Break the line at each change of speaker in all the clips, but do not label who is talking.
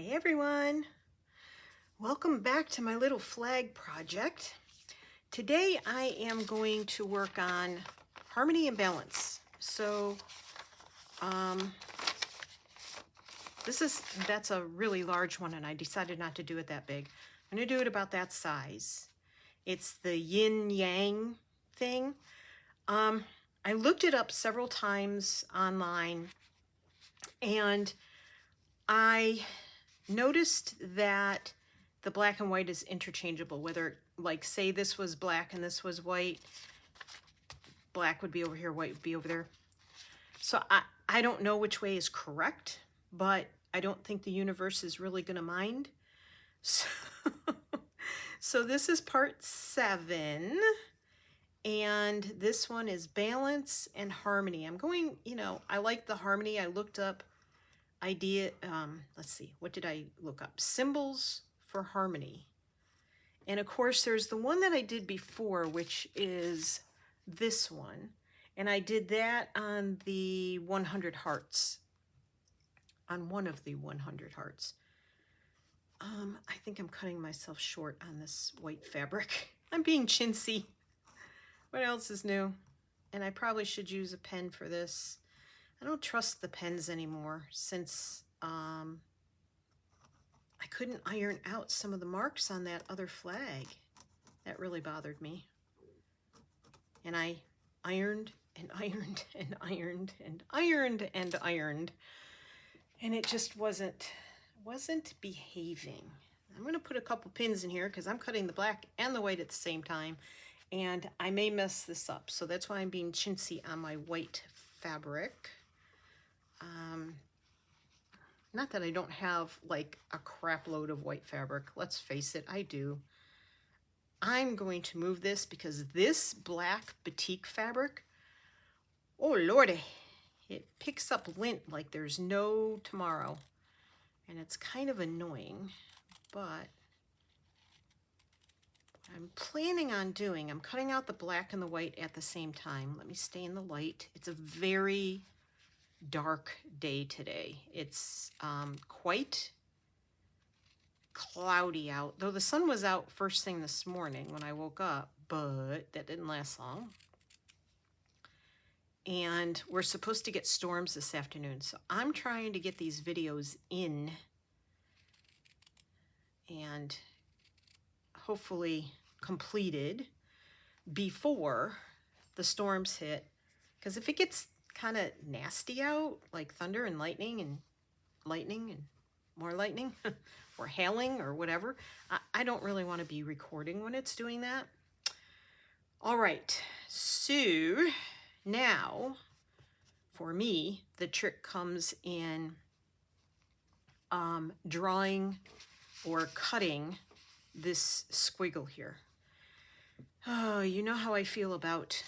Hey everyone, welcome back to my little flag project. Today I am going to work on harmony and balance. So that's a really large one and I decided not to do it that big. I'm going to do it about that size. It's the yin yang thing. I looked it up several times online and I noticed that the black and white is interchangeable, whether like say this was black and this was white, black would be over here, white would be over there. So I don't know which way is correct, but I don't think the universe is really going to mind. So this is part 7, and this one is balance and harmony. I'm going, I like the harmony. I looked up let's see, what did I look up? Symbols for harmony. And of course, there's the one that I did before, which is this one. And I did that on the 100 hearts, on one of the 100 hearts. I think I'm cutting myself short on this white fabric. I'm being chintzy. What else is new? And I probably should use a pen for this. I don't trust the pens anymore since I couldn't iron out some of the marks on that other flag. That really bothered me. And I ironed and ironed and ironed and ironed and ironed. And it just wasn't behaving. I'm going to put a couple pins in here because I'm cutting the black and the white at the same time. And I may mess this up. So that's why I'm being chintzy on my white fabric. Not that I don't have like a crap load of white fabric. Let's face it, I do. I'm going to move this because this black batik fabric, oh lordy, it picks up lint like there's no tomorrow. And it's kind of annoying, but I'm planning on doing, I'm cutting out the black and the white at the same time. Let me stay in the light. It's a very dark day today. It's quite cloudy out, though the sun was out first thing this morning when I woke up, but that didn't last long. And we're supposed to get storms this afternoon, so I'm trying to get these videos in and hopefully completed before the storms hit, because if it gets kind of nasty out, like thunder and lightning and more lightning or hailing or whatever, I don't really want to be recording when it's doing that. All right, so now for me, the trick comes in drawing or cutting this squiggle here. Oh, you know how I feel about,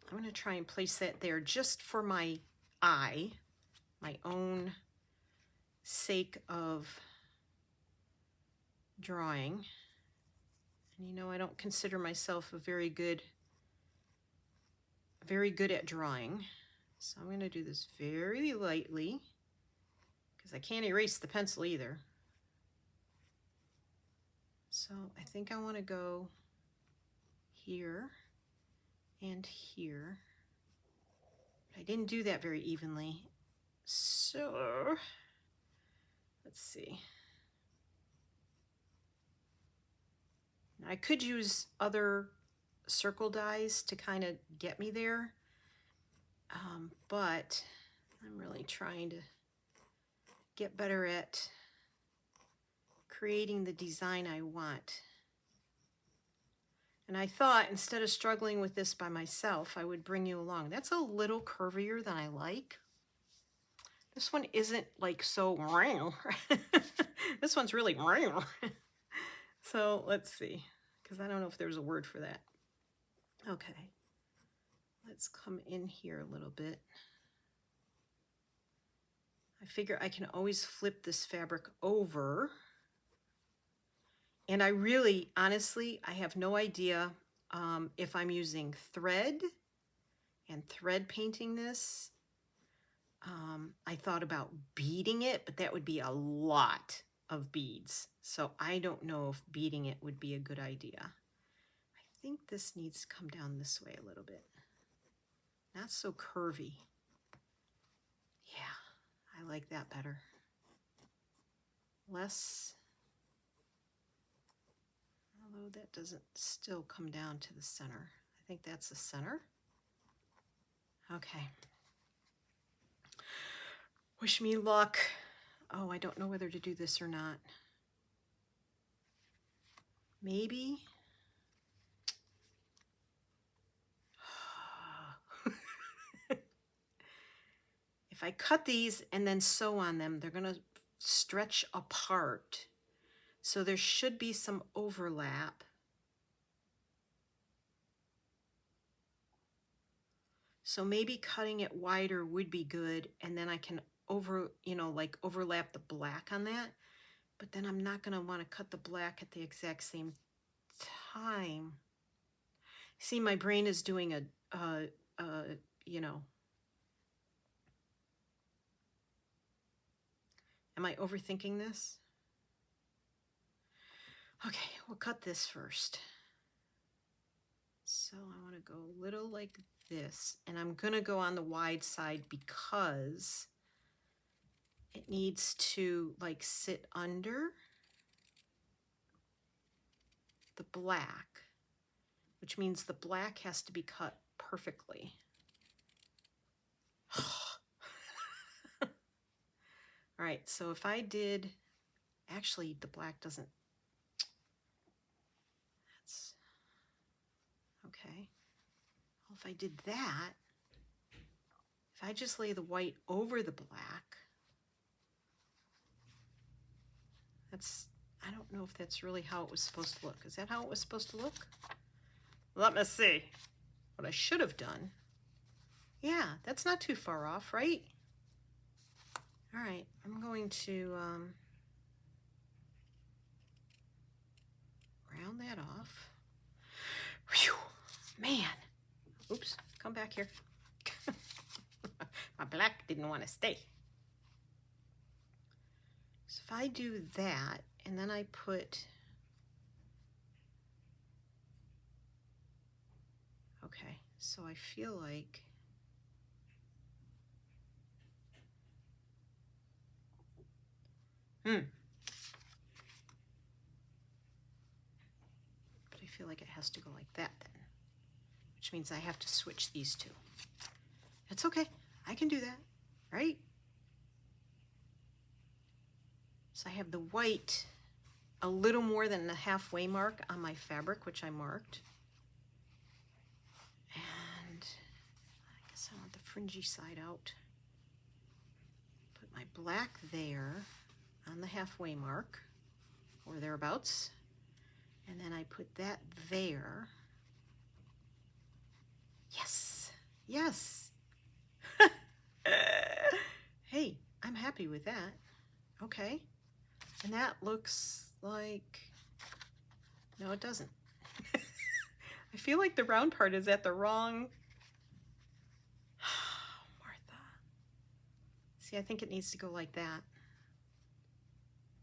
I'm going to try and place that there just for my eye, my own sake of drawing. And I don't consider myself very good at drawing. So I'm going to do this very lightly because I can't erase the pencil either. So I think I want to go here and here. I didn't do that very evenly. So let's see. Now, I could use other circle dies to kind of get me there. But I'm really trying to get better at creating the design I want. And I thought instead of struggling with this by myself, I would bring you along. That's a little curvier than I like. This one isn't like so, this one's really, so let's see, because I don't know if there's a word for that. Okay, let's come in here a little bit. I figure I can always flip this fabric over. And I really, honestly, I have no idea if I'm using thread and thread painting this, I thought about beading it, but that would be a lot of beads. So I don't know if beading it would be a good idea. I think this needs to come down this way a little bit. Not so curvy. Yeah, I like that better. Less, although that doesn't still come down to the center. I think that's the center. Okay. Wish me luck. Oh, I don't know whether to do this or not. Maybe. If I cut these and then sew on them, they're going to stretch apart. So there should be some overlap. So maybe cutting it wider would be good, and then I can overlap the black on that. But then I'm not going to want to cut the black at the exact same time. See, my brain is doing am I overthinking this? Okay, we'll cut this first. So I want to go a little like this, and I'm going to go on the wide side because it needs to like sit under the black, which means the black has to be cut perfectly. All right, so if I did, actually the black doesn't, that's, okay. Well, if I did that, if I just lay the white over the black, that's, I don't know if that's really how it was supposed to look. Is that how it was supposed to look? Let me see. What I should have done. Yeah, that's not too far off, right? All right, I'm going to round that off. Whew, man. Oops, come back here. My black didn't want to stay. So if I do that, and then I put, okay, so I feel like, but I feel like it has to go like that then, which means I have to switch these two. It's okay, I can do that, right? So I have the white a little more than the halfway mark on my fabric, which I marked. And I guess I want the fringy side out. Put my black there on the halfway mark, or thereabouts. And then I put that there. Yes, yes. Hey, I'm happy with that. Okay. And that looks like, no, it doesn't. I feel like the round part is at the wrong, Martha. See, I think it needs to go like that.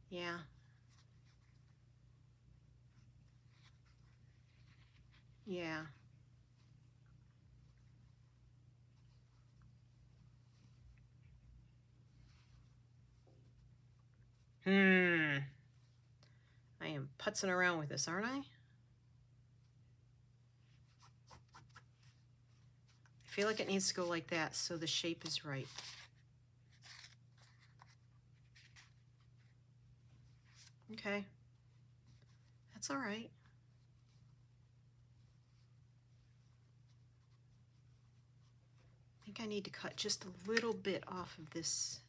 Yeah. Yeah. I am putzing around with this, aren't I? I feel like it needs to go like that so the shape is right. Okay. That's all right. I think I need to cut just a little bit off of this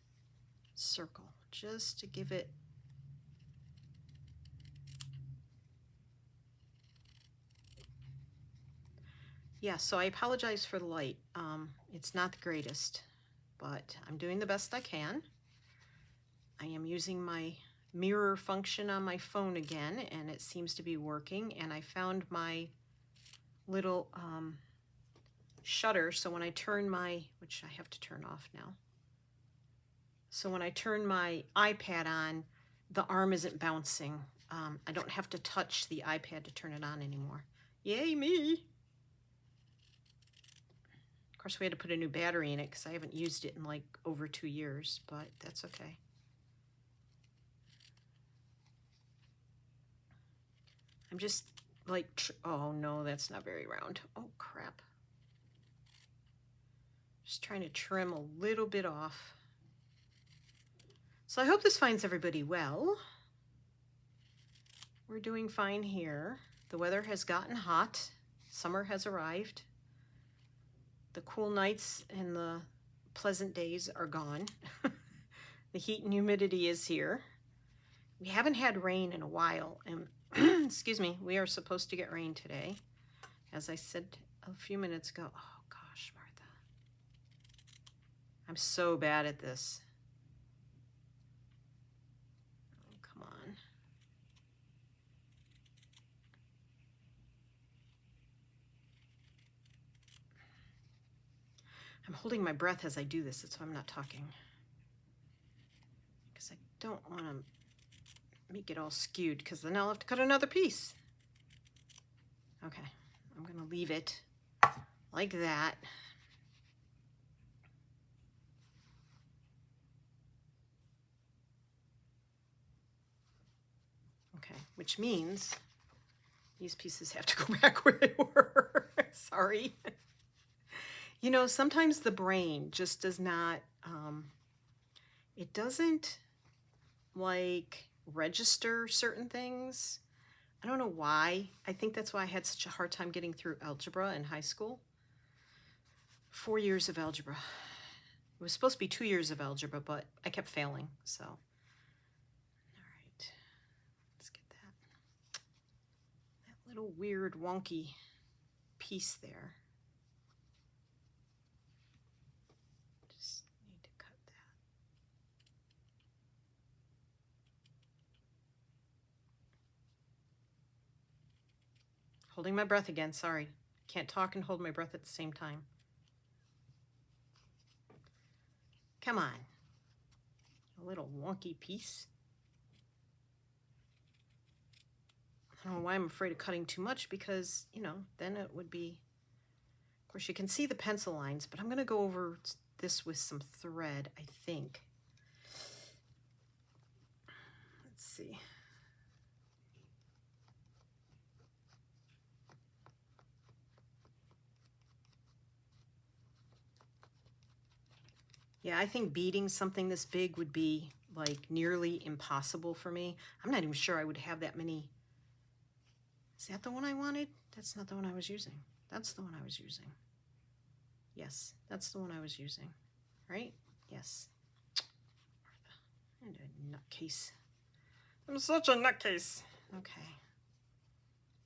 circle just to give it yeah, so I apologize for the light. It's not the greatest, but I'm doing the best I can. I am using my mirror function on my phone again, and it seems to be working. And I found my little shutter, so when I turn my, which I have to turn off now, So when I turn my iPad on, the arm isn't bouncing. I don't have to touch the iPad to turn it on anymore. Yay me! Of course, we had to put a new battery in it because I haven't used it in like over 2 years, but that's okay. I'm just like, oh no, that's not very round. Oh crap. Just trying to trim a little bit off. So I hope this finds everybody well. We're doing fine here. The weather has gotten hot. Summer has arrived. The cool nights and the pleasant days are gone. The heat and humidity is here. We haven't had rain in a while, and excuse me, we are supposed to get rain today. As I said a few minutes ago, oh gosh, Martha. I'm so bad at this. Oh, come on. I'm holding my breath as I do this. That's why I'm not talking. Because I don't want to make it all skewed, because then I'll have to cut another piece. Okay, I'm going to leave it like that. Okay, which means these pieces have to go back where they were. Sorry. You know, sometimes the brain just does not, it doesn't like register certain things. I don't know why. I think that's why I had such a hard time getting through algebra in high school. 4 years of algebra. It was supposed to be 2 years of algebra, but I kept failing, so. All right, let's get that little weird wonky piece there. Just need to cut that. Holding my breath again, sorry. Can't talk and hold my breath at the same time. Come on. A little wonky piece. I don't know why I'm afraid of cutting too much, because, you know, then it would be, of course you can see the pencil lines, but I'm going to go over this with some thread, I think. Let's see. Yeah, I think beading something this big would be like nearly impossible for me. I'm not even sure I would have that many. Is that the one I wanted? That's not the one I was using. That's the one I was using. Yes, that's the one I was using. Right? Yes. And a nutcase. I'm such a nutcase. Okay.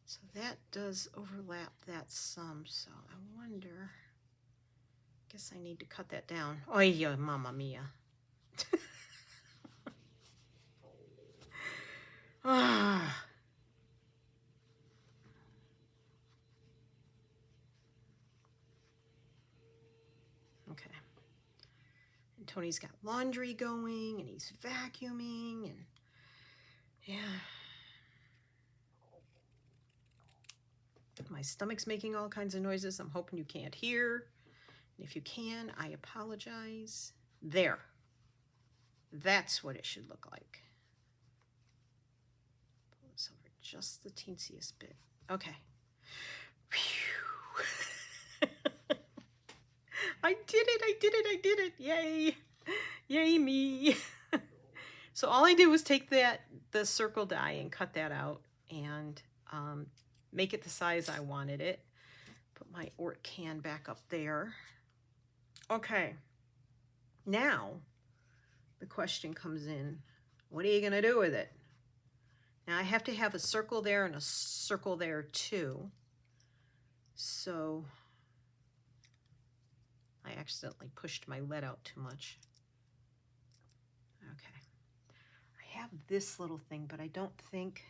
So that does overlap that some, so I wonder. Guess I need to cut that down. Oh, yeah, mamma mia. Ah. Okay. And Tony's got laundry going, and he's vacuuming, and yeah. My stomach's making all kinds of noises I'm hoping you can't hear. And if you can, I apologize. There. That's what it should look like. Pull this over just the teensiest bit. Okay. I did it, I did it, I did it. Yay. Yay me. So all I did was take the circle die and cut that out and make it the size I wanted it. Put my Ort can back up there. Okay. Now the question comes in, what are you going to do with it? Now I have to have a circle there and a circle there too. So I accidentally pushed my lead out too much. Okay. I have this little thing, but I don't think,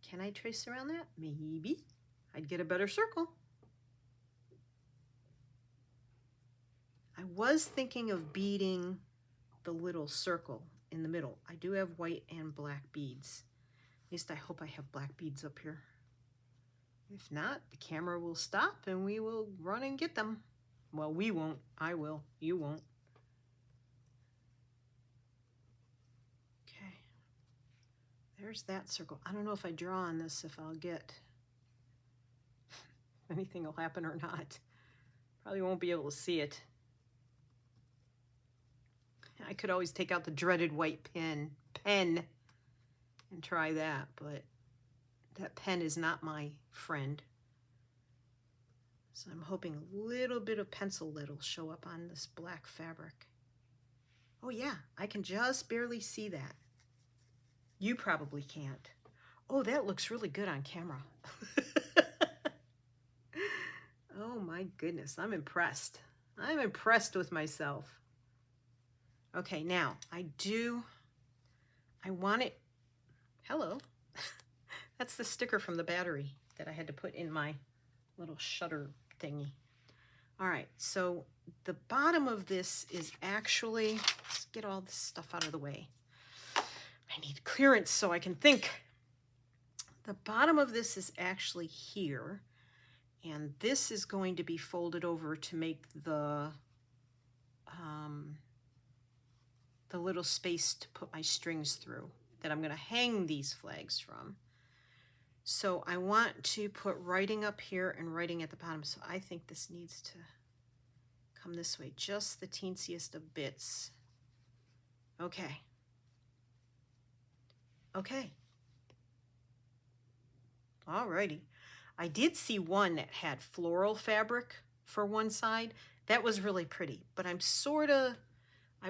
can I trace around that? Maybe. I'd get a better circle. I was thinking of beading the little circle in the middle. I do have white and black beads. At least I hope I have black beads up here. If not, the camera will stop and we will run and get them. Well, we won't. I will. You won't. Okay. There's that circle. I don't know if I draw on this, if I'll get anything will happen or not. Probably won't be able to see it. I could always take out the dreaded white pen and try that, but that pen is not my friend. So I'm hoping a little bit of pencil lead will show up on this black fabric. Oh yeah, I can just barely see that. You probably can't. Oh, that looks really good on camera. Oh my goodness, I'm impressed. I'm impressed with myself. Okay, now I want it. Hello. That's the sticker from the battery that I had to put in my little shutter thingy. All right, so the bottom of this is actually, let's get all this stuff out of the way. I need clearance so I can think. The bottom of this is actually here, and this is going to be folded over to make the little space to put my strings through that I'm going to hang these flags from. So I want to put writing up here and writing at the bottom. So I think this needs to come this way, just the teensiest of bits. Okay. Okay. Alrighty. I did see one that had floral fabric for one side. That was really pretty, but I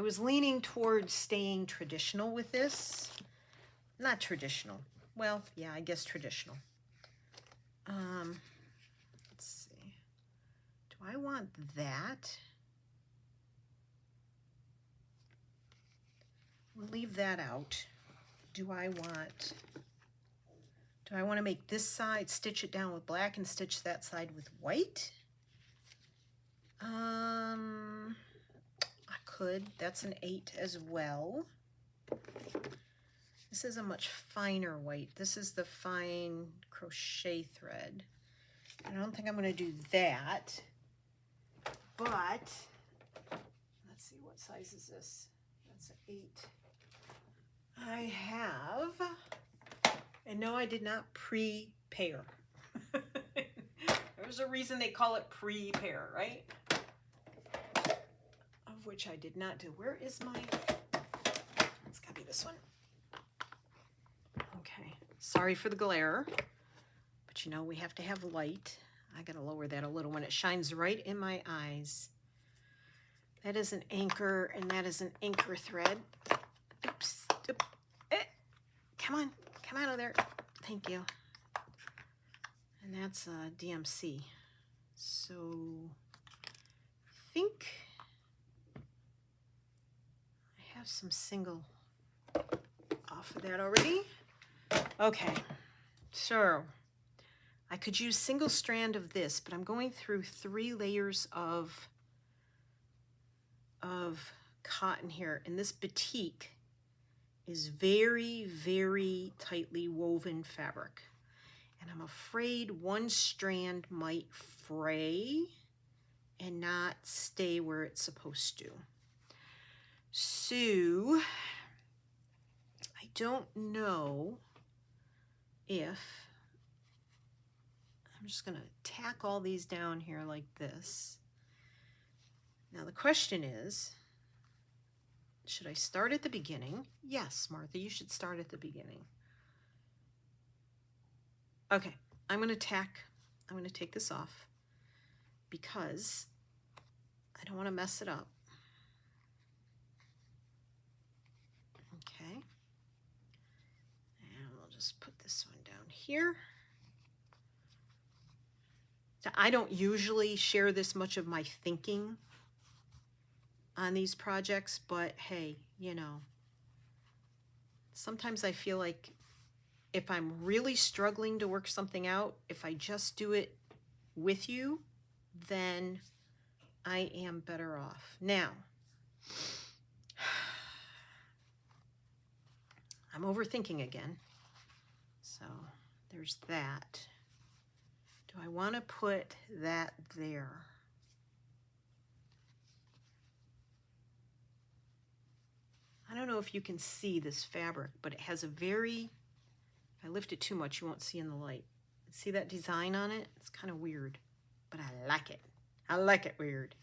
was leaning towards staying traditional with this. Not traditional. Well, yeah, I guess traditional. Let's see. Do I want that? We'll leave that out. Do I want to make this side, stitch it down with black and stitch that side with white? I could. That's an 8 as well. This is a much finer white. This is the fine crochet thread. I don't think I'm going to do that, but let's see, what size is this? That's an 8. I have, and no, I did not prepare. There's a reason they call it prepare, right? Of which I did not do. Where is my, it's gotta be this one. Okay, sorry for the glare, but you know, we have to have light. I gotta lower that a little when it shines right in my eyes. That is an anchor, and that is an anchor thread. Oops, come on, come out of there. Thank you. And that's DMC. So I think I have some single off of that already. Okay, so I could use single strand of this, but I'm going through 3 layers of cotton here, and this batik is very, very tightly woven fabric. And I'm afraid one strand might fray and not stay where it's supposed to. So I don't know if, I'm just gonna tack all these down here like this. Now the question is, should I start at the beginning? Yes, Martha, you should start at the beginning. Okay, I'm going to take this off because I don't want to mess it up. Okay, and we'll just put this one down here. So I don't usually share this much of my thinking on these projects, but hey, you know, sometimes I feel like if I'm really struggling to work something out, if I just do it with you, then I am better off. Now, I'm overthinking again. So there's that. Do I want to put that there? I don't know if you can see this fabric, but it has a very, if I lift it too much, you won't see in the light. See that design on it? It's kind of weird, but I like it. I like it weird.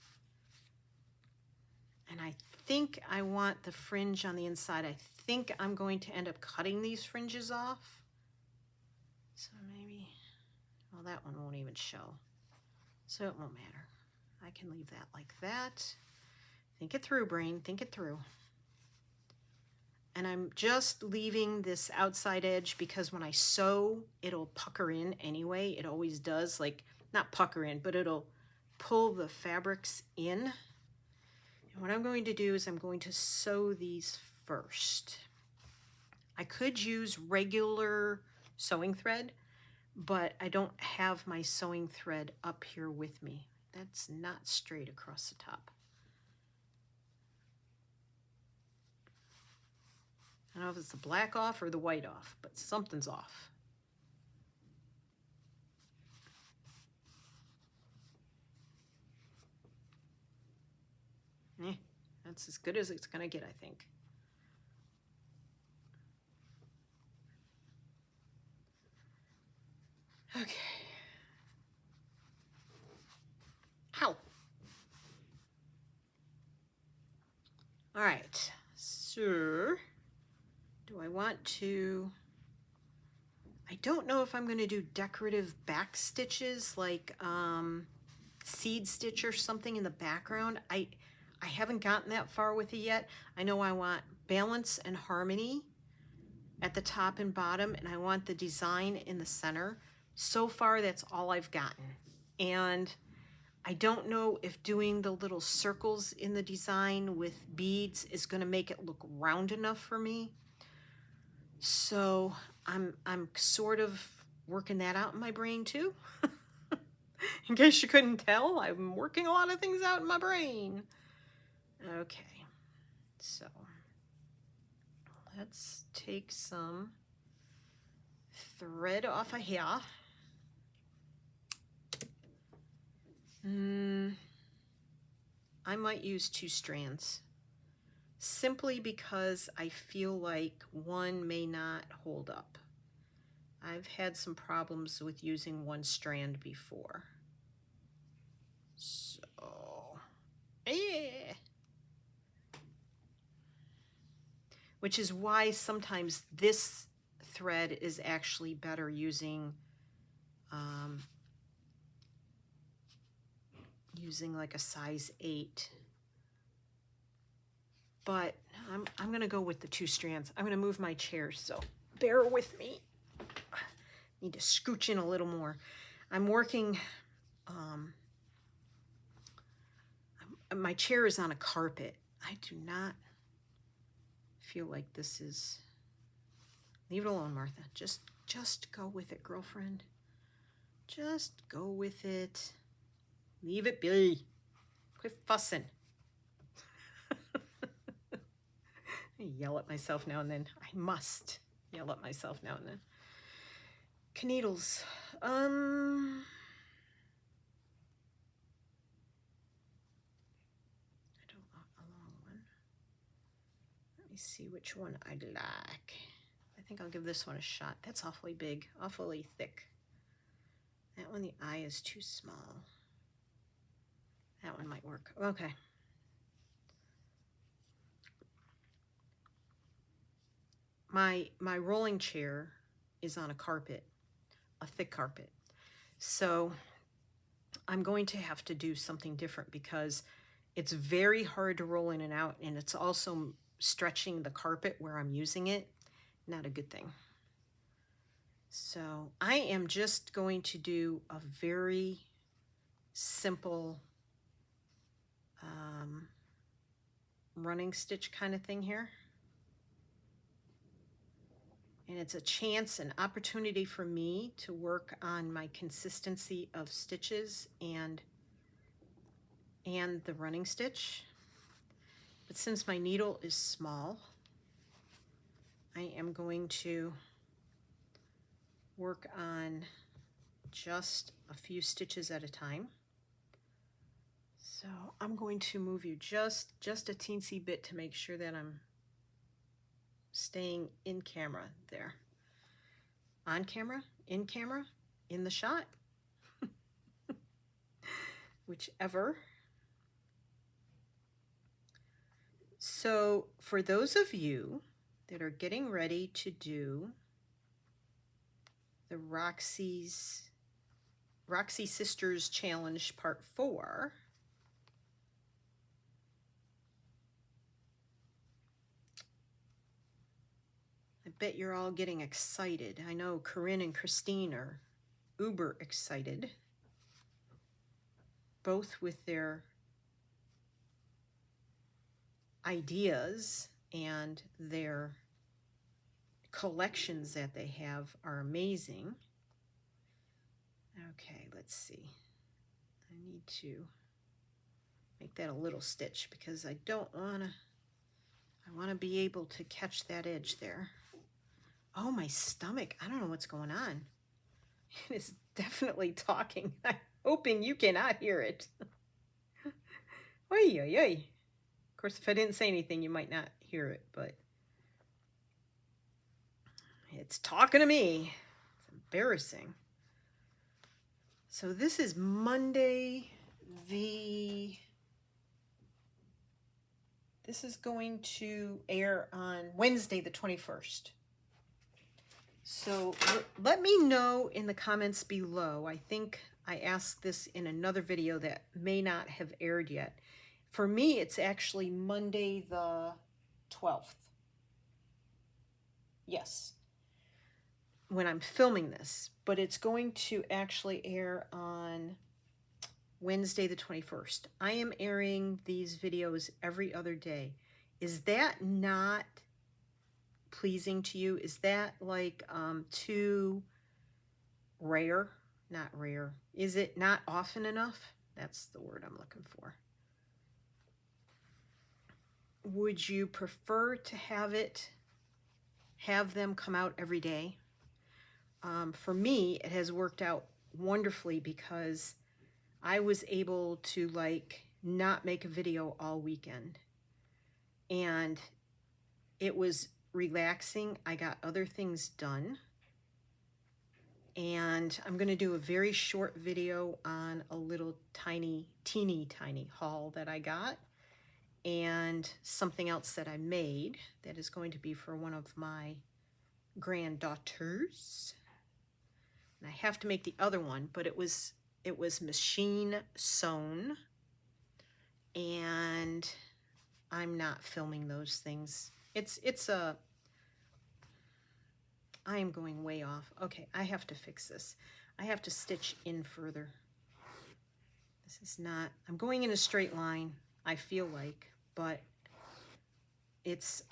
And I think I want the fringe on the inside. I think I'm going to end up cutting these fringes off. So maybe, well, that one won't even show. So it won't matter. I can leave that like that. Think it through, brain, think it through. And I'm just leaving this outside edge because when I sew, it'll pucker in anyway. It always does, like, not pucker in, but it'll pull the fabrics in. And what I'm going to do is I'm going to sew these first. I could use regular sewing thread, but I don't have my sewing thread up here with me. That's not straight across the top. I don't know if it's the black off or the white off, but something's off. That's as good as it's gonna get, I think. Okay. Ow. All right, so do I want to, I don't know if I'm gonna do decorative back stitches like seed stitch or something in the background. I haven't gotten that far with it yet. I know I want balance and harmony at the top and bottom, and I want the design in the center. So far, that's all I've gotten. And I don't know if doing the little circles in the design with beads is gonna make it look round enough for me. So I'm sort of working that out in my brain too. In case you couldn't tell, I'm working a lot of things out in my brain. Okay, so let's take some thread off of here. I might use 2 strands simply because I feel like one may not hold up. I've had some problems with using 1 strand before. So, yeah. Which is why sometimes this thread is actually better using like a size 8. But I'm gonna go with the 2 strands. I'm gonna move my chair, so bear with me. Need to scooch in a little more. I'm working, my chair is on a carpet. I do not feel like this is, leave it alone, Martha. Just go with it, girlfriend. Just go with it. Leave it be. Quit fussing. I yell at myself now and then. I must yell at myself now and then. Kneadles. I don't want a long one. Let me see which one I'd like. I think I'll give this one a shot. That's awfully big, awfully thick. That one, the eye is too small. That one might work. Okay. My rolling chair is on a carpet, a thick carpet. So I'm going to have to do something different because it's very hard to roll in and out, and it's also stretching the carpet where I'm using it. Not a good thing. So I am just going to do a very simple running stitch kind of thing here. And it's a chance, an opportunity for me to work on my consistency of stitches and the running stitch. But since my needle is small, I am going to work on just a few stitches at a time. So I'm going to move you just a teensy bit to make sure that I'm staying in camera there. On camera, in the shot, whichever. So for those of you that are getting ready to do the Roxy Sisters Challenge Part 4, I bet you're all getting excited. I know Corinne and Christine are uber excited, both with their ideas and their collections that they have are amazing. Okay, let's see. I need to make that a little stitch because I don't want to, I want to be able to catch that edge there. Oh, my stomach. I don't know what's going on. It is definitely talking. I'm hoping you cannot hear it. Oy, oy, oy. Of course, if I didn't say anything, you might not hear it, but it's talking to me. It's embarrassing. So this is Monday, this is going to air on Wednesday, the 21st. So let me know in the comments below. I think I asked this in another video that may not have aired yet. For me, it's actually Monday the 12th. Yes, when I'm filming this, but it's going to actually air on Wednesday the 21st. I am airing these videos every other day. Is that not pleasing to you? Is that like too rare? Not rare. Is it not often enough? That's the word I'm looking for. Would you prefer to have them come out every day? For me, it has worked out wonderfully because I was able to like not make a video all weekend, and it was relaxing. I got other things done, and I'm going to do a very short video on a little teeny tiny haul that I got and something else that I made that is going to be for one of my granddaughters. And I have to make the other one, but it was machine sewn, and I'm not filming those things. I am going way off. Okay, I have to fix this. I have to stitch in further. This is not, I'm going in a straight line, I feel like, but it's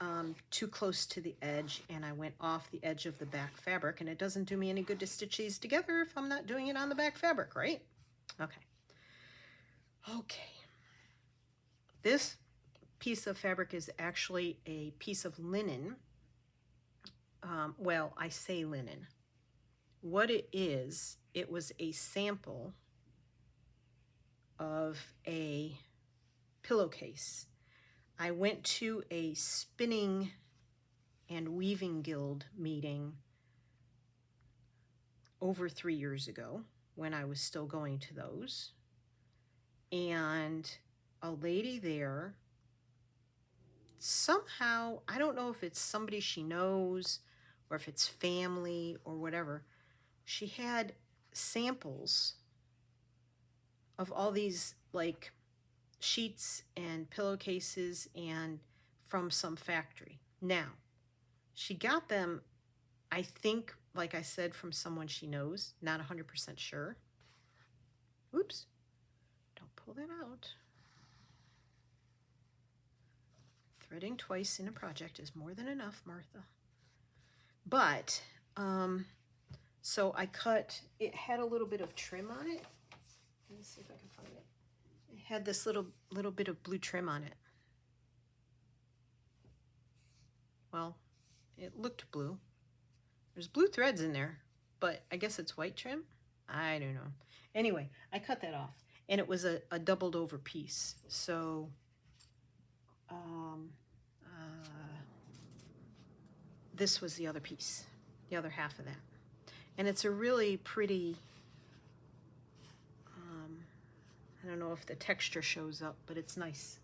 too close to the edge, and I went off the edge of the back fabric, and it doesn't do me any good to stitch these together if I'm not doing it on the back fabric, right? Okay. Okay. This piece of fabric is actually a piece of linen. Well, I say linen. What it is, it was a sample of a pillowcase. I went to a spinning and weaving guild meeting over 3 years ago when I was still going to those. And a lady there, somehow, I don't know if it's somebody she knows or if it's family or whatever, she had samples of all these like sheets and pillowcases and from some factory. Now, she got them, I think, like I said, from someone she knows, not 100% sure. Oops, don't pull that out. Threading twice in a project is more than enough, Martha. But, so I cut, it had a little bit of trim on it. Let me see if I can find it. It had this little bit of blue trim on it. Well, It looked blue. There's blue threads in there, but I guess it's white trim. I don't know. Anyway, I cut that off, and it was a doubled over piece. So this was the other piece, the other half of that. And it's a really pretty, I don't know if the texture shows up, but it's nice.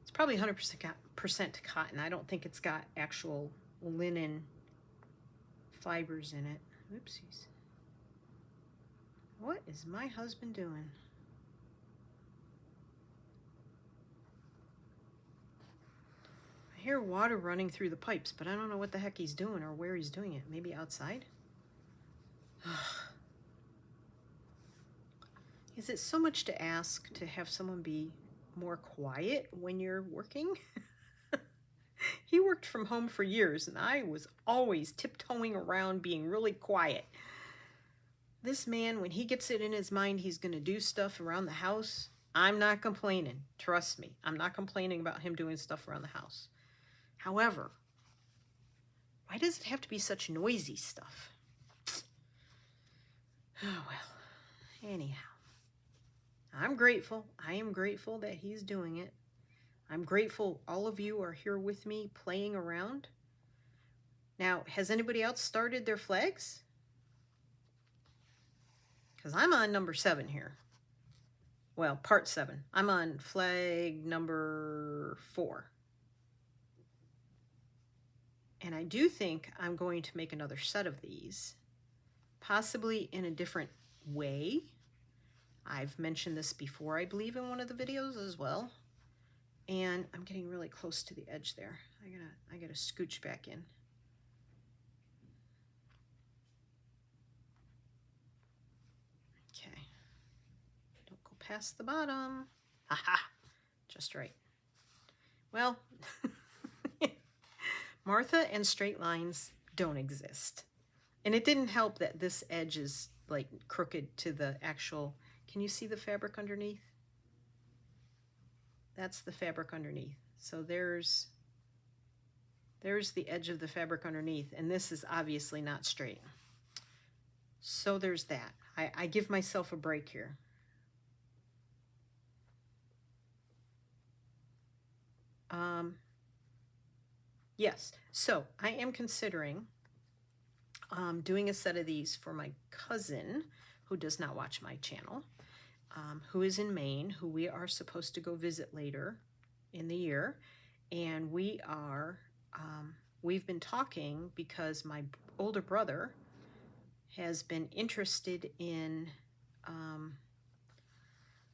It's probably 100% cotton. I don't think it's got actual linen fibers in it. Oopsies. What is my husband doing? I hear water running through the pipes, but I don't know what the heck he's doing or where he's doing it. Maybe outside? Is it so much to ask to have someone be more quiet when you're working? He worked from home for years, and I was always tiptoeing around being really quiet. This man, when he gets it in his mind he's going to do stuff around the house, I'm not complaining. Trust me, I'm not complaining about him doing stuff around the house. However, why does it have to be such noisy stuff? Oh, well, anyhow. I'm grateful. I am grateful that he's doing it. I'm grateful all of you are here with me playing around. Now, has anybody else started their flags? Because I'm on number 7 here. Well, part 7. I'm on flag number 4. And I do think I'm going to make another set of these, possibly in a different way. I've mentioned this before, I believe, in one of the videos as well. And I'm getting really close to the edge there. I gotta scooch back in. Okay. Don't go past the bottom. Haha, just right. Well, Martha and straight lines don't exist. And it didn't help that this edge is like crooked to the actual, can you see the fabric underneath? That's the fabric underneath. So there's the edge of the fabric underneath, and this is obviously not straight. So there's that. I give myself a break here. Yes, so I am considering doing a set of these for my cousin who does not watch my channel, who is in Maine, who we are supposed to go visit later in the year. And we've been talking because my older brother has been interested in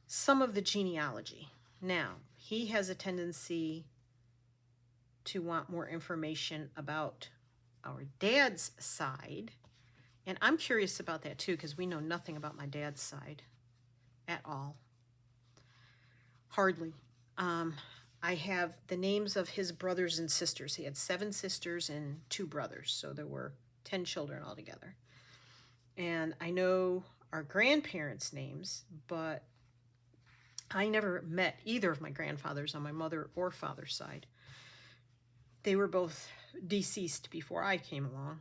some of the genealogy. Now, he has a tendency to want more information about our dad's side. And I'm curious about that too, because we know nothing about my dad's side at all. Hardly. I have the names of his brothers and sisters. He had 7 sisters and 2 brothers, so there were 10 children altogether. And I know our grandparents' names, but I never met either of my grandfathers on my mother or father's side. They were both deceased before I came along.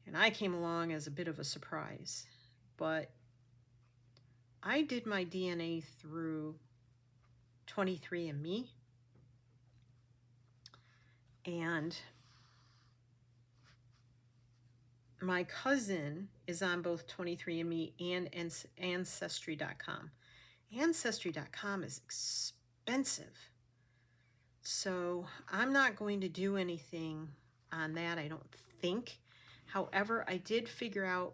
And I came along as a bit of a surprise. But I did my DNA through 23andMe. And my cousin is on both 23andMe and Ancestry.com. Ancestry.com is expensive. So I'm not going to do anything on that, I don't think. However, I did figure out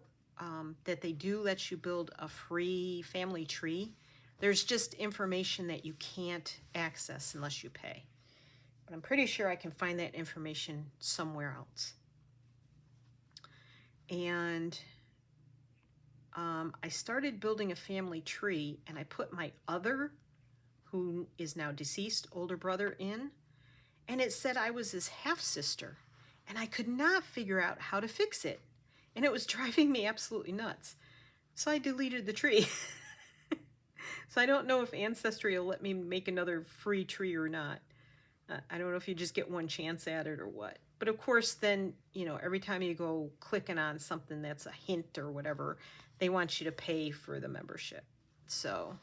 that they do let you build a free family tree. There's just information that you can't access unless you pay. But I'm pretty sure I can find that information somewhere else. And I started building a family tree, and I put my other, who is now deceased, older brother in, and it said I was his half-sister, and I could not figure out how to fix it, and it was driving me absolutely nuts. So I deleted the tree. So I don't know if Ancestry will let me make another free tree or not. I don't know if you just get one chance at it or what. But of course, then, you know, every time you go clicking on something that's a hint or whatever, they want you to pay for the membership. So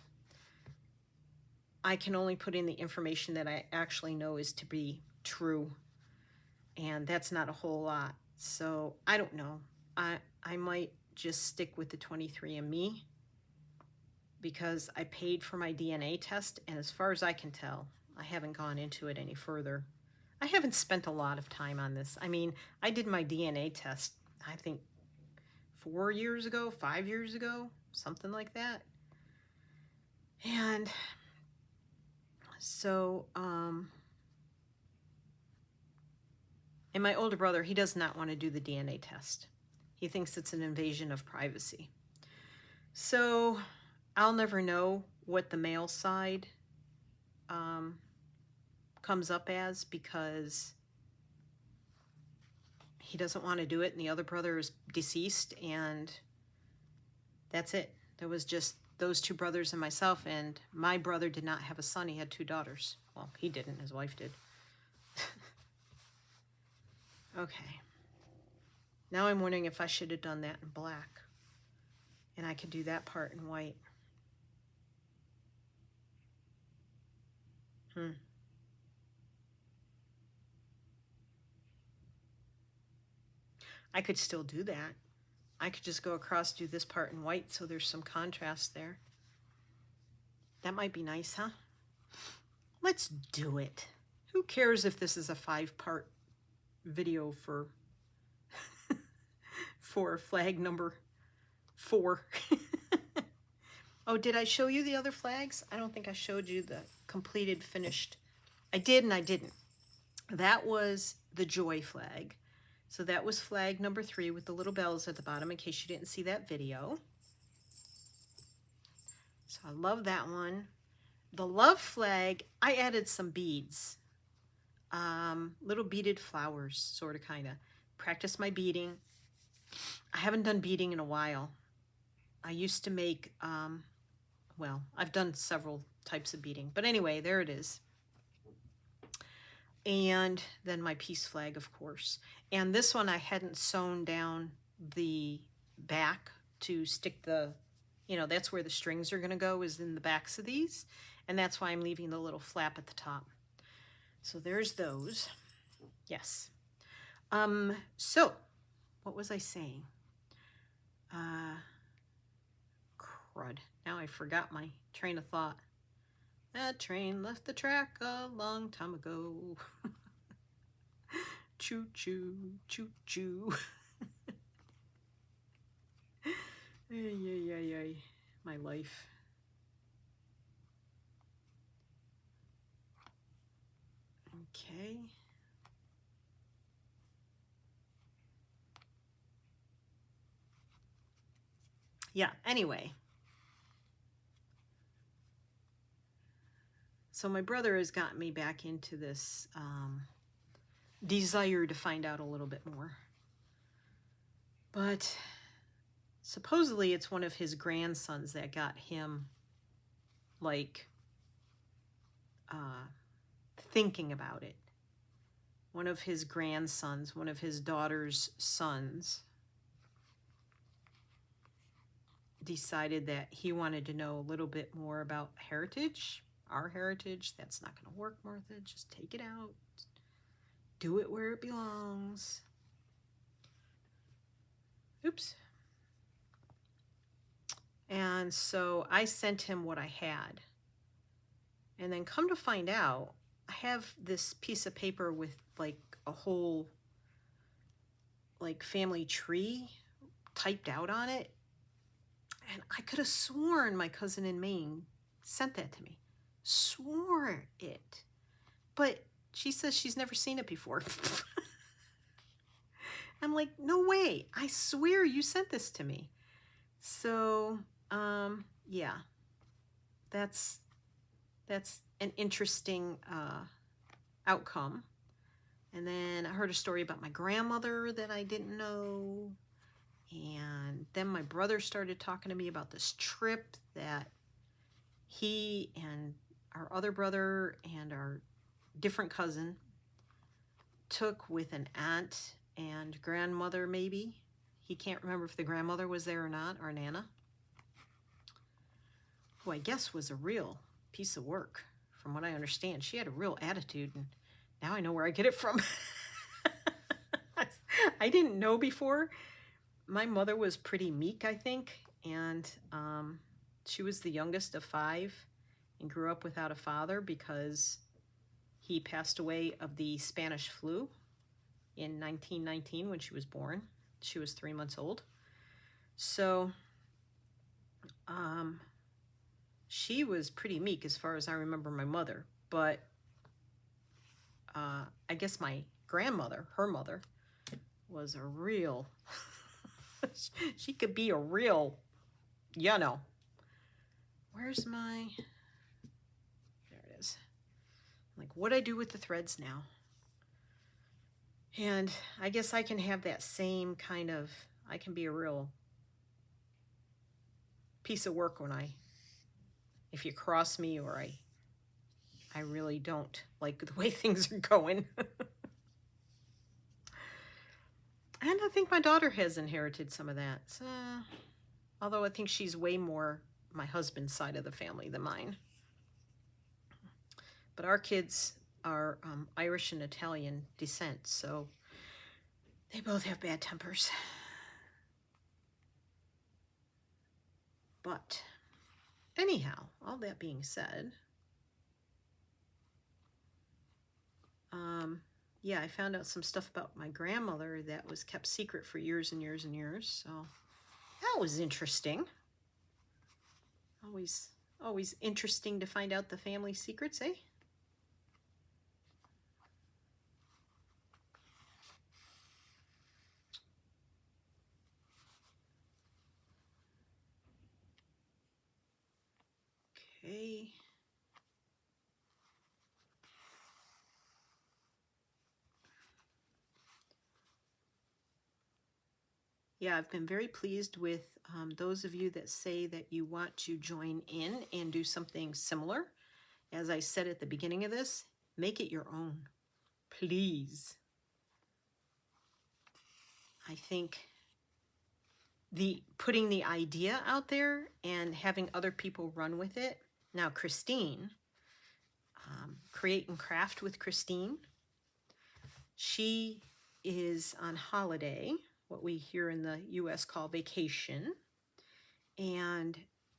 I can only put in the information that I actually know is to be true. And that's not a whole lot. So I don't know. I might just stick with the 23andMe because I paid for my DNA test. And as far as I can tell, I haven't gone into it any further. I haven't spent a lot of time on this. I mean, I did my DNA test, I think 4 years ago, 5 years ago, something like that. And so, and my older brother, he does not want to do the DNA test. He thinks it's an invasion of privacy. So I'll never know what the male side comes up as because he doesn't want to do it and the other brother is deceased, and that's it. There was just those two brothers and myself, and my brother did not have a son. He had 2 daughters. Well, he didn't. His wife did. Okay. Now I'm wondering if I should have done that in black. And I could do that part in white. I could still do that. I could just go across, do this part in white so there's some contrast there. That might be nice, huh? Let's do it. Who cares if this is a 5-part video for for flag number 4? Oh, did I show you the other flags? I don't think I showed you the completed, finished. I did and I didn't. That was the joy flag. So that was flag number 3 with the little bells at the bottom in case you didn't see that video. So I love that one. The love flag, I added some beads. Little beaded flowers, sort of, kind of. Practice my beading. I haven't done beading in a while. I used to make, well, I've done several types of beading. But anyway, there it is. And then my peace flag, of course. And this one I hadn't sewn down the back to stick the, you know, that's where the strings are going to go, is in the backs of these. And that's why I'm leaving the little flap at the top. So there's those. Yes. So what was I saying? Crud. Now I forgot my train of thought. That train left the track a long time ago. Choo choo, choo choo. Ay, my life. Okay. Yeah, anyway. So my brother has gotten me back into this desire to find out a little bit more. But supposedly it's one of his grandsons that got him, like, thinking about it. One of his grandsons, one of his daughter's sons, decided that he wanted to know a little bit more about heritage, our heritage. That's not going to work, Martha. Just take it out. Do it where it belongs. Oops. And so I sent him what I had. And then come to find out, I have this piece of paper with like a whole like family tree typed out on it. And I could have sworn my cousin in Maine sent that to me. Swore it. But she says she's never seen it before. I'm like, no way. I swear you sent this to me. So, yeah. That's an interesting outcome. And then I heard a story about my grandmother that I didn't know. And then my brother started talking to me about this trip that he and our other brother and our different cousin took with an aunt and grandmother, maybe. He can't remember if the grandmother was there or not, or Nana, who I guess was a real piece of work, from what I understand. She had a real attitude, and now I know where I get it from. I didn't know before. My mother was pretty meek, I think, and she was the youngest of 5 and grew up without a father because he passed away of the Spanish flu in 1919 when she was born. She was 3 months old. So she was pretty meek as far as I remember my mother. But I guess my grandmother, her mother, was a real... she could be a real, you know. Where's my... There it is. Like, what I do with the threads now. And I guess I can have that same kind of... I can be a real piece of work when if you cross me or I really don't like the way things are going. And I think my daughter has inherited some of that. So, although I think she's way more my husband's side of the family than mine. But our kids are Irish and Italian descent, so they both have bad tempers. But anyhow, all that being said, yeah, I found out some stuff about my grandmother that was kept secret for years and years and years. So that was interesting. Always interesting to find out the family secrets, eh? Okay. Yeah, I've been very pleased with those of you that say that you want to join in and do something similar. As I said at the beginning of this, make it your own, please. I think putting the idea out there and having other people run with it. Now, Christine, Create and Craft with Christine, she is on holiday, what we here in the U.S. call vacation, and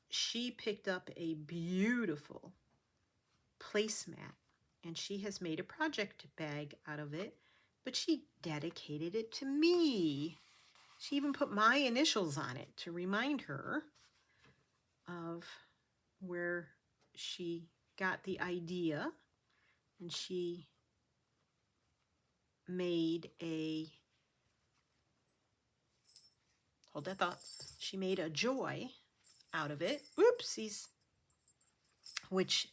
she picked up a beautiful placemat, and she has made a project bag out of it, but she dedicated it to me. She even put my initials on it to remind her of where she got the idea, and she made hold that thought, she made a joy out of it. Oopsies. Which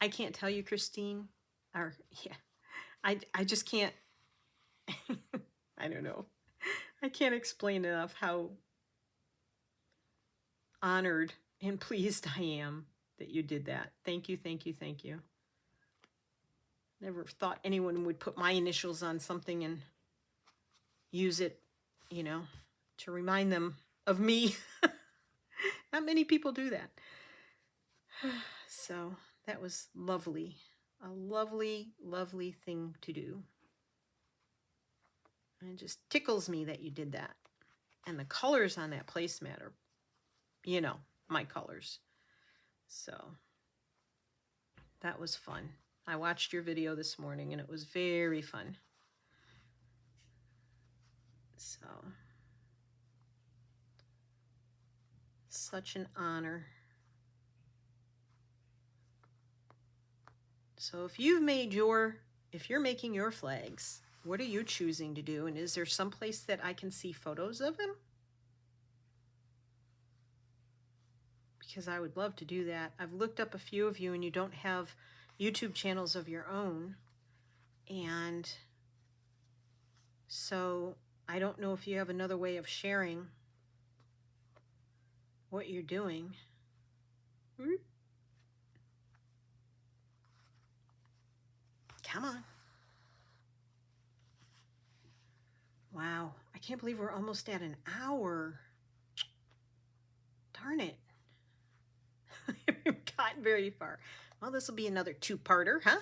I can't tell you, Christine, or yeah, I just can't, I don't know. I can't explain enough how honored and pleased I am that you did that. Thank you, thank you, thank you. Never thought anyone would put my initials on something and use it, you know, to remind them of me. Not many people do that. So that was lovely. A lovely, lovely thing to do. And it just tickles me that you did that. And the colors on that placemat are, you know, my colors. So that was fun. I watched your video this morning and it was very fun. So, such an honor. So if you're making your flags, what are you choosing to do? And is there some place that I can see photos of them? Because I would love to do that. I've looked up a few of you and you don't have YouTube channels of your own. And so I don't know if you have another way of sharing what you're doing. Come on. Wow, I can't believe we're almost at an hour. Darn it. We've gotten very far. Well, this will be another two-parter, huh?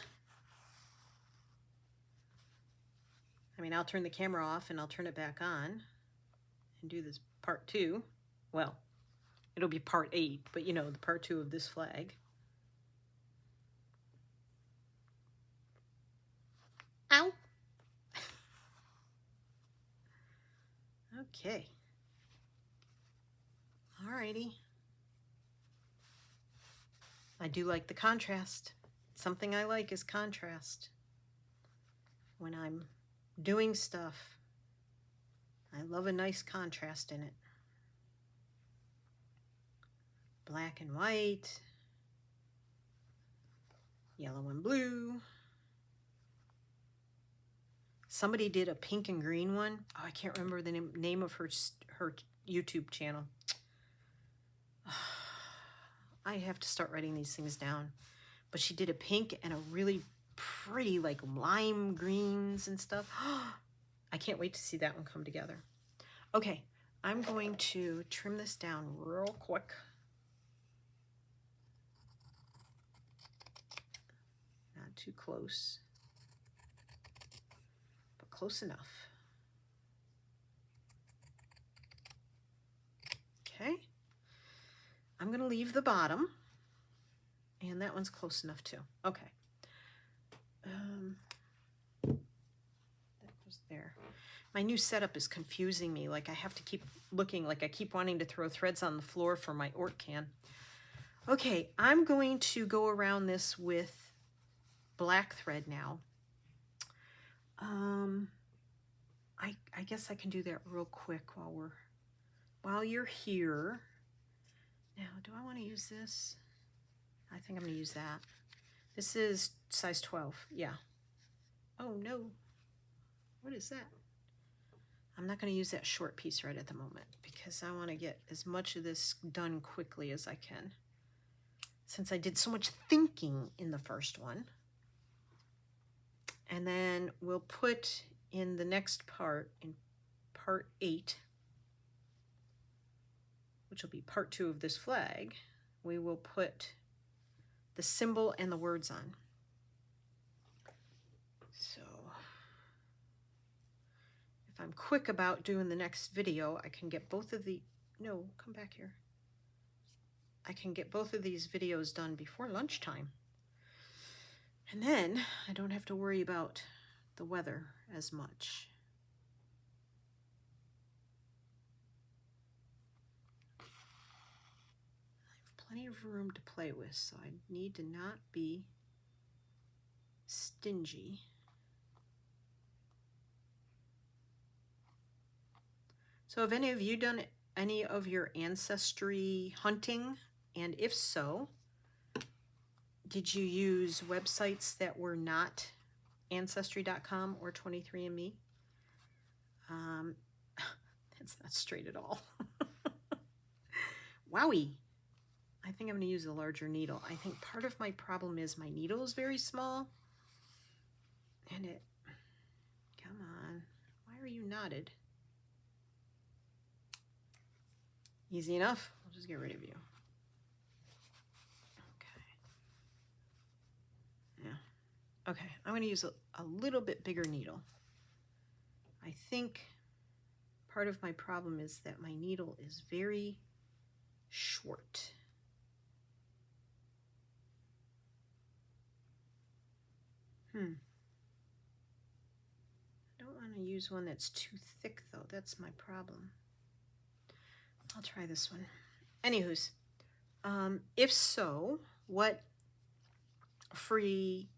I mean, I'll turn the camera off and I'll turn it back on and do this part 2. Well, it'll be part 8, but you know, the part 2 of this flag. Ow! Okay. Alrighty. I do like the contrast. Something I like is contrast. When I'm doing stuff, I love a nice contrast in it. Black and white, yellow and blue. Somebody did a pink and green one. Oh, I can't remember the name of her YouTube channel. I have to start writing these things down. But she did a pink and a really pretty, like lime greens and stuff. I can't wait to see that one come together. Okay, I'm going to trim this down real quick. Not too close, but close enough. Okay, I'm going to leave the bottom, and that one's close enough too. Okay. That was there. My new setup is confusing me. Like I have to keep looking, like I keep wanting to throw threads on the floor for my Ort can. Okay, I'm going to go around this with black thread now. I guess I can do that real quick while you're here. Now, do I want to use this? I think I'm going to use that. This is size 12. Yeah. Oh no. What is that? I'm not going to use that short piece right at the moment because I want to get as much of this done quickly as I can. Since I did so much thinking in the first one. And then we'll put in the next part, in part 8, which will be part 2 of this flag, we will put the symbol and the words on. So if I'm quick about doing the next video, I can get both of the, no, come back here. I can get both of these videos done before lunchtime. And then I don't have to worry about the weather as much. I have plenty of room to play with, so I need to not be stingy. So have any of you done any of your ancestry hunting? And if so, did you use websites that were not Ancestry.com or 23andMe? That's not straight at all. Wowie. I think I'm going to use a larger needle. I think part of my problem is my needle is very small. And it, come on, why are you knotted? Easy enough. I'll just get rid of you. Okay, I'm going to use a little bit bigger needle. I think part of my problem is that my needle is very short. I don't want to use one that's too thick though. That's my problem. I'll try this one. Anywho's, if so, what free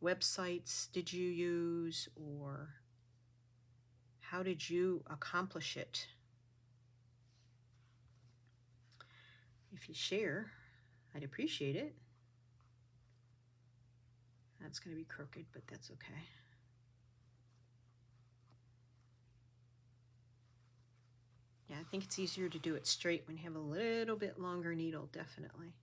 websites did you use, or how did you accomplish it? If you share, I'd appreciate it. That's going to be crooked, but that's okay. Yeah, I think it's easier to do it straight when you have a little bit longer needle, definitely.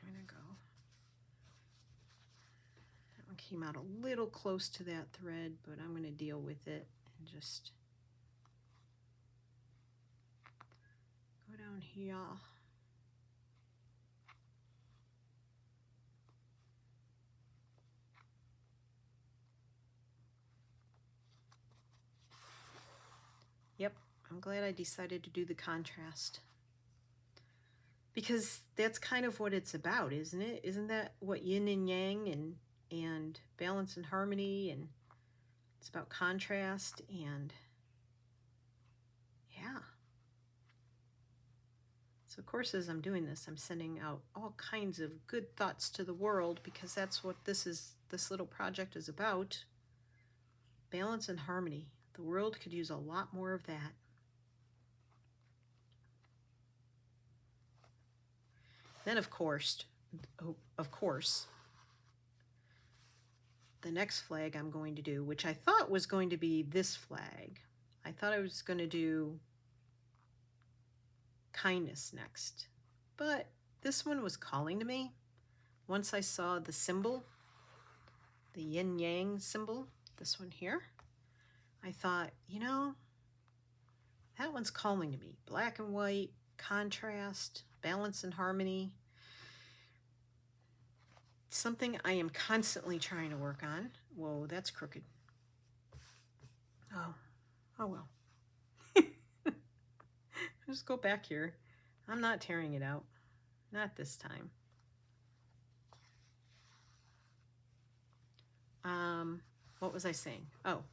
I'm gonna go. That one came out a little close to that thread, but I'm going to deal with it and just go down here. Yep, I'm glad I decided to do the contrast. Because that's kind of what it's about, isn't it? Isn't that what yin and yang and balance and harmony, and it's about contrast, and yeah. So of course, as I'm doing this, I'm sending out all kinds of good thoughts to the world, because that's what this little project is about. Balance and harmony. The world could use a lot more of that. Then of course, the next flag I'm going to do, which I thought was going to be this flag. I thought I was going to do kindness next, but this one was calling to me. Once I saw the symbol, the yin yang symbol, this one here, I thought, you know, that one's calling to me. Black and white, contrast, balance and harmony. Something I am constantly trying to work on. Whoa, that's crooked. Oh well. Just go back here. I'm not tearing it out. Not this time. What was I saying? Oh,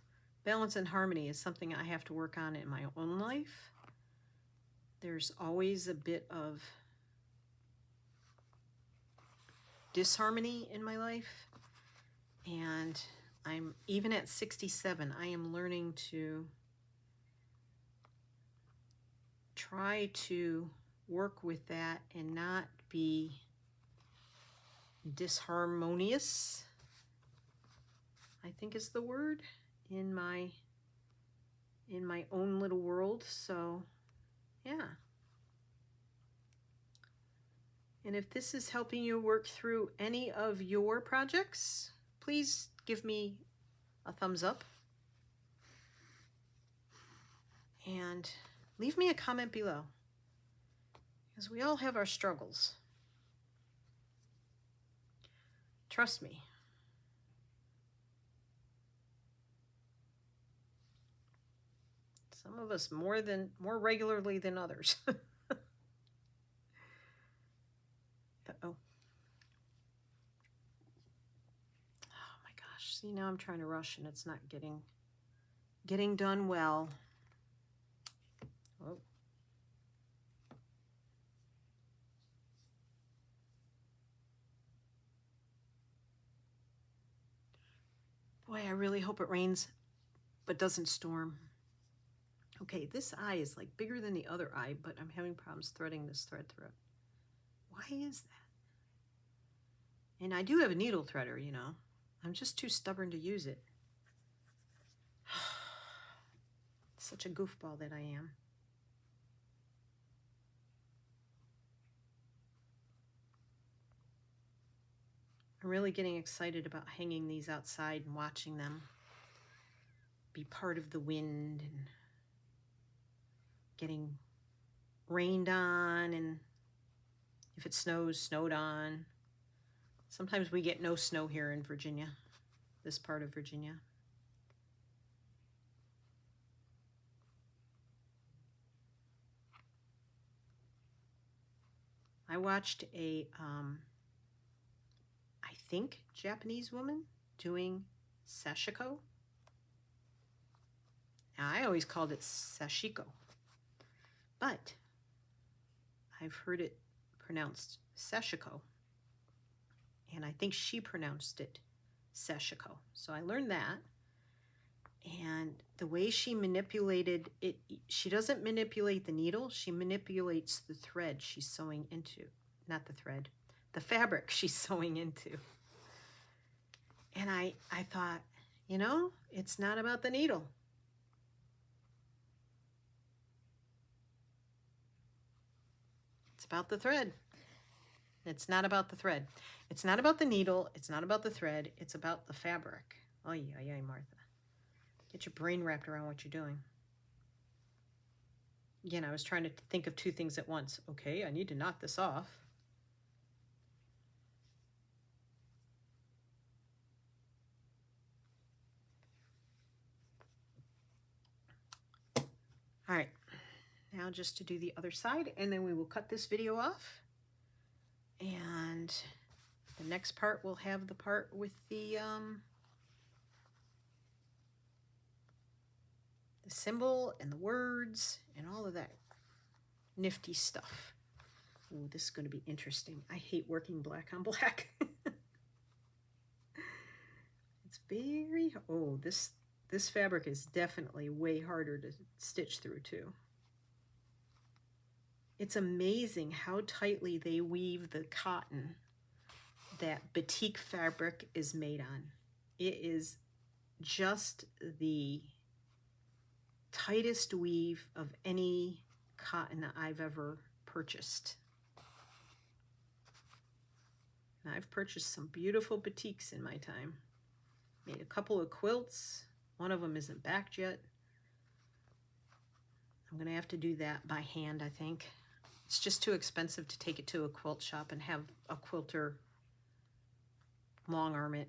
balance and harmony is something I have to work on in my own life. There's always a bit of disharmony in my life, and I'm even at 67, I am learning to try to work with that and not be disharmonious, I think is the word, in my own little world. So yeah. And if this is helping you work through any of your projects, please give me a thumbs up and leave me a comment below, because we all have our struggles. Trust me. Some of us more regularly than others. Uh-oh. Oh my gosh. See, now I'm trying to rush and it's not getting done well. Oh. Boy, I really hope it rains but doesn't storm. Okay, this eye is like bigger than the other eye, but I'm having problems threading this thread through it. Why is that? And I do have a needle threader, you know. I'm just too stubborn to use it. Such a goofball that I am. I'm really getting excited about hanging these outside and watching them be part of the wind and getting rained on, and if it snows, snowed on. Sometimes we get no snow here in Virginia, this part of Virginia. I watched a, I think, Japanese woman doing sashiko. Now, I always called it sashiko, but I've heard it pronounced sashiko, and I think she pronounced it sashiko. So I learned that, and the way she manipulated it, she doesn't manipulate the needle, she manipulates the thread she's sewing into. Not the thread, the fabric she's sewing into. And I thought, you know, it's not about the needle. It's about the thread. It's not about the thread. It's not about the needle. It's not about the thread. It's about the fabric. Oh, yeah, Martha. Get your brain wrapped around what you're doing. Again, I was trying to think of two things at once. Okay, I need to knock this off. All right, now just to do the other side, and then we will cut this video off. And the next part will have the part with the symbol and the words and all of that nifty stuff. Oh, this is going to be interesting. I hate working black on black. It's very, oh, this fabric is definitely way harder to stitch through too. It's amazing how tightly they weave the cotton that batik fabric is made on. It is just the tightest weave of any cotton I've ever purchased. And I've purchased some beautiful batiks in my time. Made a couple of quilts. One of them isn't backed yet. I'm going to have to do that by hand, I think. It's just too expensive to take it to a quilt shop and have a quilter long arm it.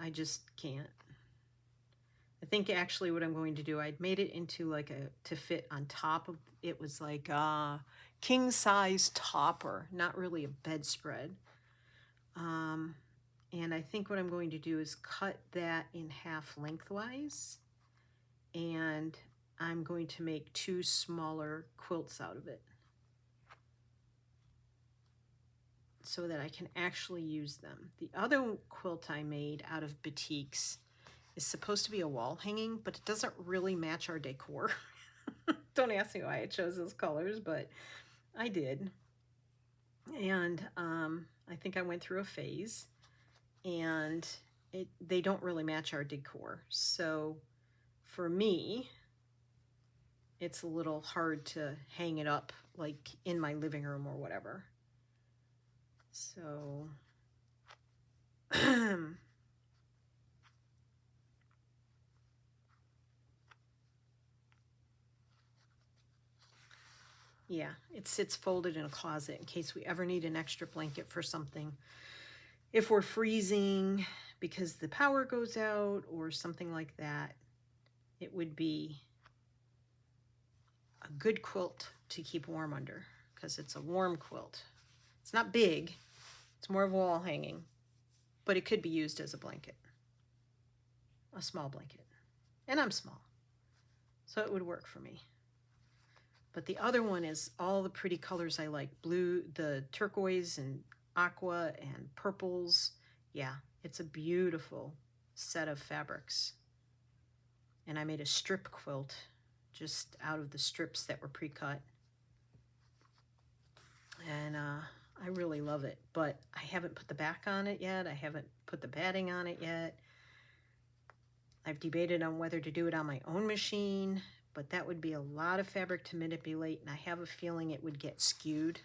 I just can't. I think actually what I'm going to do, I'd made it into like to fit on top of, it was like a king size topper, not really a bedspread. And I think what I'm going to do is cut that in half lengthwise, and I'm going to make two smaller quilts out of it so that I can actually use them. The other quilt I made out of batiks is supposed to be a wall hanging, but it doesn't really match our decor. Don't ask me why I chose those colors, but I did. And I think I went through a phase, and they don't really match our decor. So for me, it's a little hard to hang it up like in my living room or whatever. So yeah, it sits folded in a closet in case we ever need an extra blanket for something. If we're freezing because the power goes out or something like that, it would be a good quilt to keep warm under because it's a warm quilt. It's not big, it's more of a wall hanging, but it could be used as a blanket, a small blanket. And I'm small, so it would work for me. But the other one is all the pretty colors I like. Blue, the turquoise and aqua and purples. Yeah, it's a beautiful set of fabrics. And I made a strip quilt just out of the strips that were pre-cut. And I really love it, but I haven't put the back on it yet. I haven't put the batting on it yet. I've debated on whether to do it on my own machine, but that would be a lot of fabric to manipulate, and I have a feeling it would get skewed,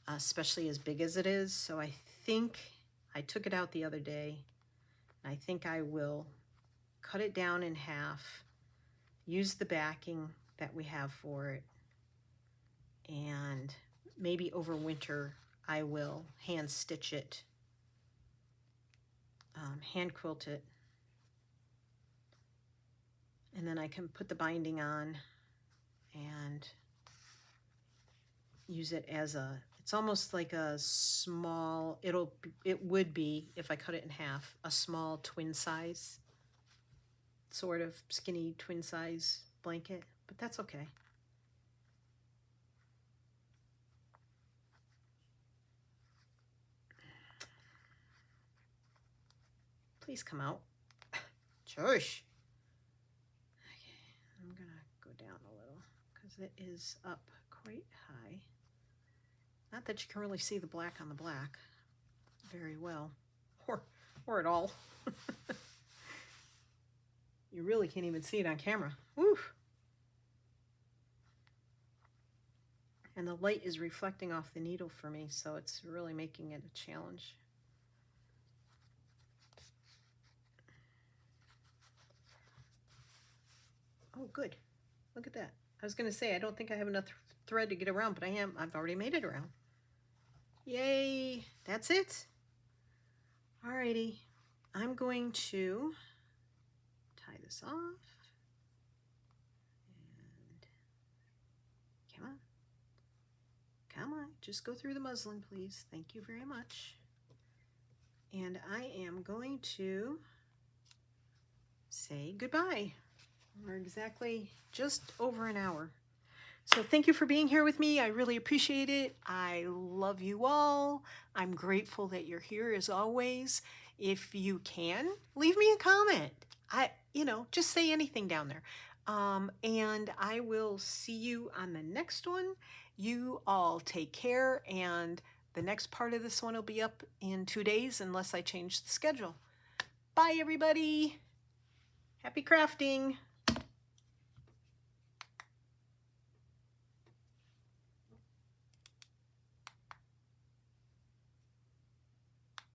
especially as big as it is. So I think I took it out the other day, and I think I will cut it down in half, use the backing that we have for it, and maybe over winter I will hand stitch it, hand quilt it, and then I can put the binding on and use it as a, it's almost like a small, it would be, if I cut it in half, a small twin size, sort of skinny twin size blanket, but that's okay. Please come out. Shush. Okay, I'm gonna go down a little because it is up quite high. Not that you can really see the black on the black very well, or at all. You really can't even see it on camera. Woo! And the light is reflecting off the needle for me, so it's really making it a challenge. Oh, good. Look at that. I was going to say, I don't think I have enough thread to get around, but I've already made it around. Yay. That's it. Alrighty. I'm going to tie this off. And come on. Come on. Just go through the muslin, please. Thank you very much. And I am going to say goodbye. We're exactly just over an hour. So thank you for being here with me. I really appreciate it. I love you all. I'm grateful that you're here as always. If you can, leave me a comment. Just say anything down there. And I will see you on the next one. You all take care, and the next part of this one will be up in 2 days unless I change the schedule. Bye, everybody. Happy crafting.